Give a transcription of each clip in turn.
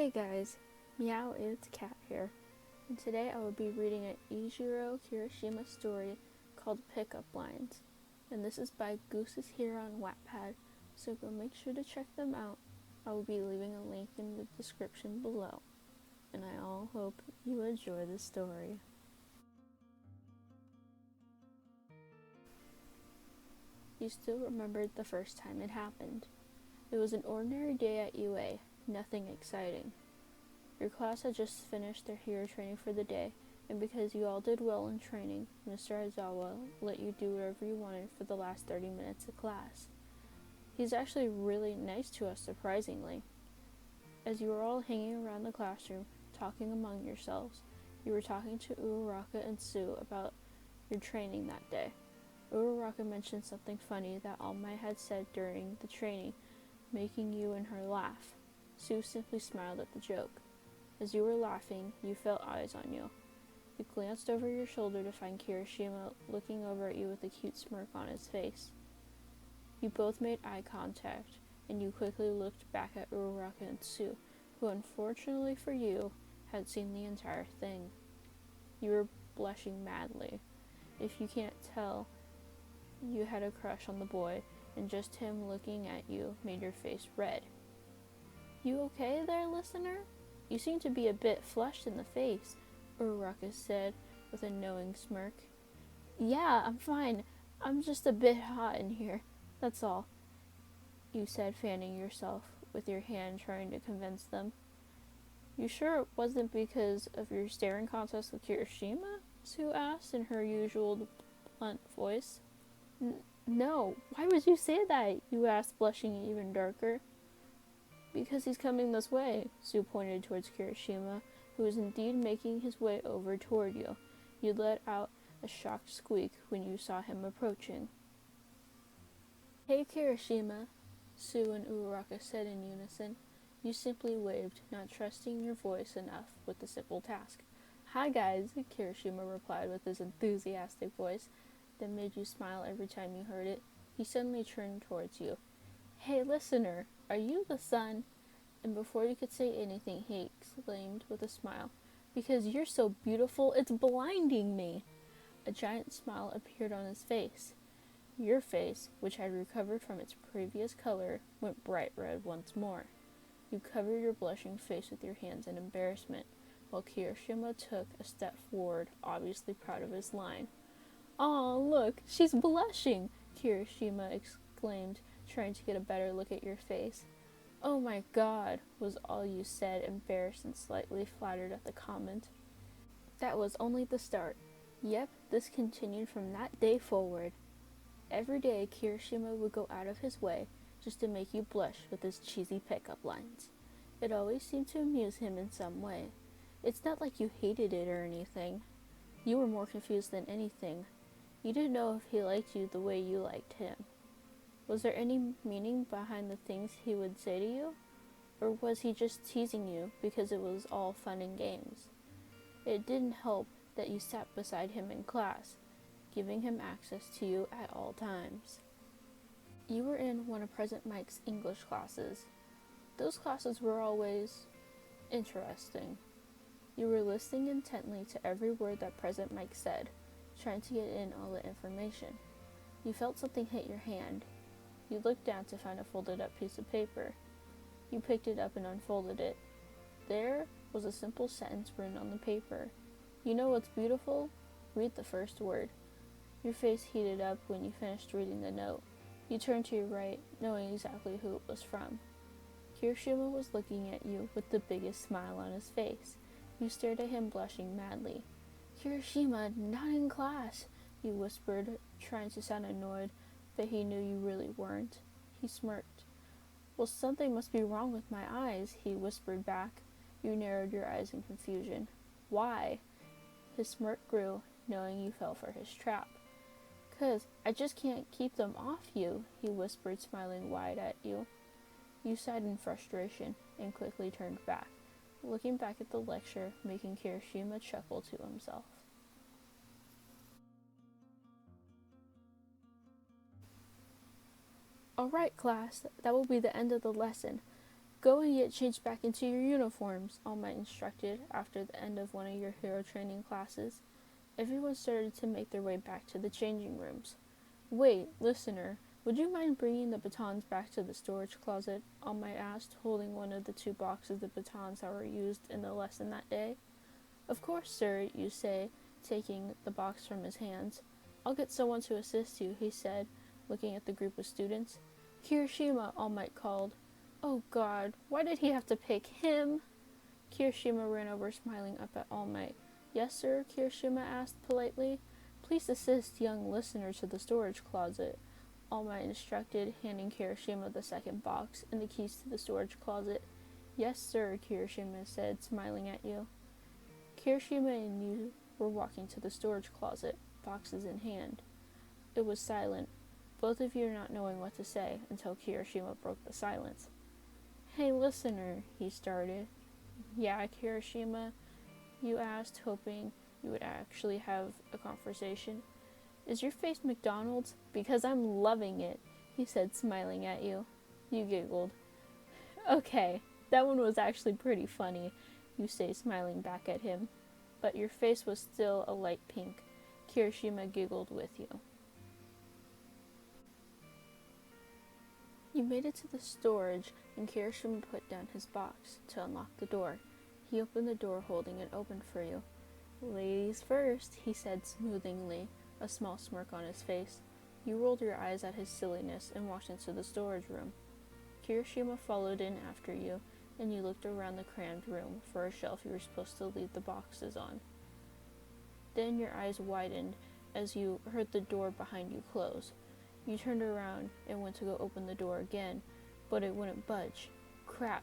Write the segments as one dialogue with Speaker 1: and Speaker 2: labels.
Speaker 1: Hey guys, Meow, it's Cat here, and today I will be reading an Eijiro Kirishima story called Pickup Lines, and this is by GooseIsHere on Wattpad, so go make sure to check them out. I will be leaving a link in the description below, and I all hope you enjoy the story. You still remembered the first time it happened. It was an ordinary day at UA, nothing exciting. Your class had just finished their hero training for the day, and because you all did well in training, Mr. Aizawa let you do whatever you wanted for the last 30 minutes of class. He's actually really nice to us, surprisingly. As you were all hanging around the classroom, talking among yourselves, you were talking to Uraraka and Sue about your training that day. Uraraka mentioned something funny that All Might had said during the training, making you and her laugh. Sue simply smiled at the joke. As you were laughing, you felt eyes on you. You glanced over your shoulder to find Kirishima looking over at you with a cute smirk on his face. You both made eye contact, and you quickly looked back at Uraraka and Sue, who unfortunately for you, had seen the entire thing. You were blushing madly. If you can't tell, you had a crush on the boy, and just him looking at you made your face red. "You okay there, listener? You seem to be a bit flushed in the face," Uraraka said with a knowing smirk. "Yeah, I'm fine. I'm just a bit hot in here, that's all," you said, fanning yourself with your hand, trying to convince them. "You sure it wasn't because of your staring contest with Kirishima?" Sue asked in her usual blunt voice. No, why would you say that?" you asked, blushing even darker. "Because he's coming this way," Sue pointed towards Kirishima, who was indeed making his way over toward you. You let out a shocked squeak when you saw him approaching. "Hey Kirishima," Sue and Uraraka said in unison. You simply waved, not trusting your voice enough with the simple task. "Hi guys," Kirishima replied with his enthusiastic voice that made you smile every time you heard it. He suddenly turned towards you. "Hey listener, are you the sun?" And before you could say anything, he exclaimed with a smile, "Because you're so beautiful, it's blinding me!" A giant smile appeared on his face. Your face, which had recovered from its previous color, went bright red once more. You covered your blushing face with your hands in embarrassment, while Kirishima took a step forward, obviously proud of his line. "Aw, look, she's blushing!" Kirishima exclaimed, trying to get a better look at your face. "Oh my god," was all you said, embarrassed and slightly flattered at the comment. That was only the start. Yep, this continued from that day forward. Every day, Kirishima would go out of his way just to make you blush with his cheesy pickup lines. It always seemed to amuse him in some way. It's not like you hated it or anything. You were more confused than anything. You didn't know if he liked you the way you liked him. Was there any meaning behind the things he would say to you? Or was he just teasing you because it was all fun and games? It didn't help that you sat beside him in class, giving him access to you at all times. You were in one of President Mike's English classes. Those classes were always interesting. You were listening intently to every word that President Mike said, trying to get in all the information. You felt something hit your hand. You looked down to find a folded up piece of paper. You picked it up and unfolded it. There was a simple sentence written on the paper. "You know what's beautiful? Read the first word." Your face heated up when you finished reading the note. You turned to your right, knowing exactly who it was from. Kirishima was looking at you with the biggest smile on his face. You stared at him, blushing madly. "Kirishima, not in class," you whispered, trying to sound annoyed, but he knew you really weren't. He smirked. "Well, something must be wrong with my eyes," he whispered back. You narrowed your eyes in confusion. "Why?" His smirk grew, knowing you fell for his trap. "'Cause I just can't keep them off you," he whispered, smiling wide at you. You sighed in frustration and quickly turned back, looking back at the lecture, making Kirishima chuckle to himself. "Alright, class, that will be the end of the lesson. Go and get changed back into your uniforms, All Might instructed after the end of one of your hero training classes. Everyone started to make their way back to the changing rooms. Wait, listener, would you mind bringing the batons back to the storage closet? All Might asked, holding one of the 2 boxes of batons that were used in the lesson that day. Of course, sir, you say, taking the box from his hands. I'll get someone to assist you, he said, looking at the group of students. Kirishima, All Might called. Oh God, why did he have to pick him? Kirishima ran over, smiling up at All Might. Yes, sir, Kirishima asked politely. Please assist young listener to the storage closet, All Might instructed, handing Kirishima the 2nd box and the keys to the storage closet. Yes, sir, Kirishima said, smiling at you. Kirishima and you were walking to the storage closet, boxes in hand. It was silent, both of you not knowing what to say, until Kirishima broke the silence. Hey, listener, he started. Yeah, Kirishima, you asked, hoping you would actually have a conversation. Is your face McDonald's? Because I'm loving it, he said, smiling at you. You giggled. Okay, that one was actually pretty funny, you say, smiling back at him. But your face was still a light pink. Kirishima giggled with you. You made it to the storage, and Kirishima put down his box to unlock the door. He opened the door, holding it open for you. Ladies first, he said smoothingly, a small smirk on his face. You rolled your eyes at his silliness and walked into the storage room. Kirishima followed in after you, and you looked around the crammed room for a shelf you were supposed to leave the boxes on. Then your eyes widened as you heard the door behind you close. You turned around and went to go open the door again, but it wouldn't budge. Crap,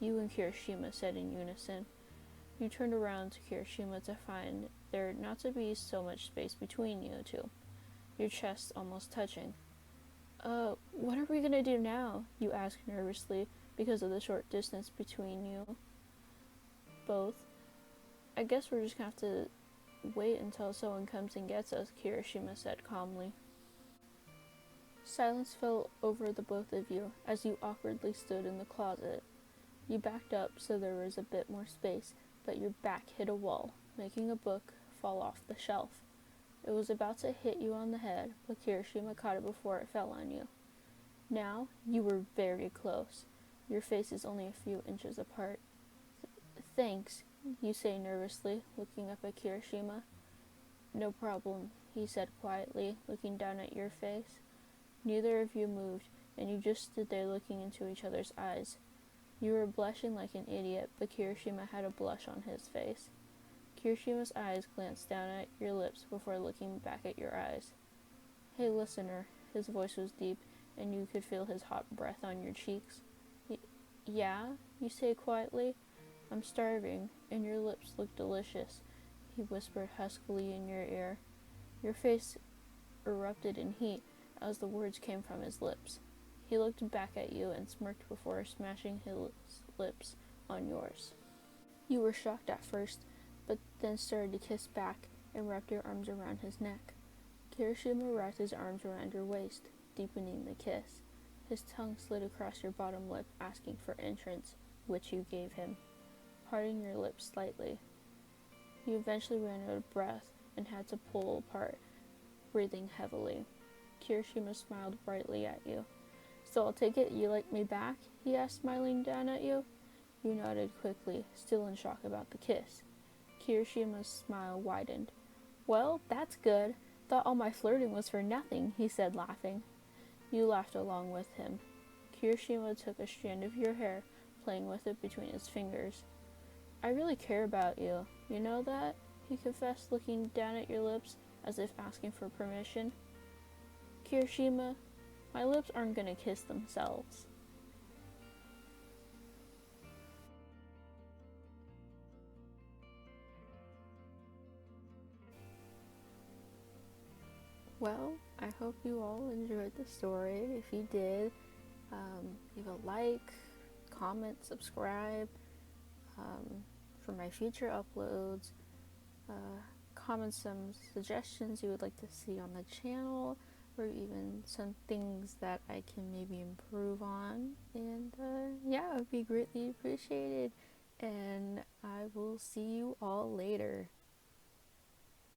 Speaker 1: you and Kirishima said in unison. You turned around to Kirishima to find there not to be so much space between you two, your chests almost touching. What are we gonna do now? You asked nervously because of the short distance between you both. I guess we're just gonna have to wait until someone comes and gets us, Kirishima said calmly. Silence fell over the both of you as you awkwardly stood in the closet. You backed up so there was a bit more space, but your back hit a wall, making a book fall off the shelf. It was about to hit you on the head, but Kirishima caught it before it fell on you. Now, you were very close. Your faces only a few inches apart. Thanks, you say nervously, looking up at Kirishima. No problem, he said quietly, looking down at your face. Neither of you moved, and you just stood there looking into each other's eyes. You were blushing like an idiot, but Kirishima had a blush on his face. Kirishima's eyes glanced down at your lips before looking back at your eyes. Hey, listener, his voice was deep, and you could feel his hot breath on your cheeks. Yeah, you say quietly. I'm starving, and your lips look delicious, he whispered huskily in your ear. Your face erupted in heat as the words came from his lips. He looked back at you and smirked before smashing his lips on yours. You were shocked at first, but then started to kiss back and wrapped your arms around his neck. Kirishima wrapped his arms around your waist, deepening the kiss. His tongue slid across your bottom lip, asking for entrance, which you gave him, parting your lips slightly. You eventually ran out of breath and had to pull apart, breathing heavily. Kirishima smiled brightly at you. So I'll take it you like me back? He asked, smiling down at you. You nodded quickly, still in shock about the kiss. Kirishima's smile widened. Well, that's good. Thought all my flirting was for nothing, he said, laughing. You laughed along with him. Kirishima took a strand of your hair, playing with it between his fingers. I really care about you. You know that? He confessed, looking down at your lips as if asking for permission. Kirishima, my lips aren't gonna kiss themselves. Well, I hope you all enjoyed the story. If you did, leave a like, comment, subscribe for my future uploads. Comment some suggestions you would like to see on the channel. or even some things that I can maybe improve on. And yeah, it would be greatly appreciated. And I will see you all later.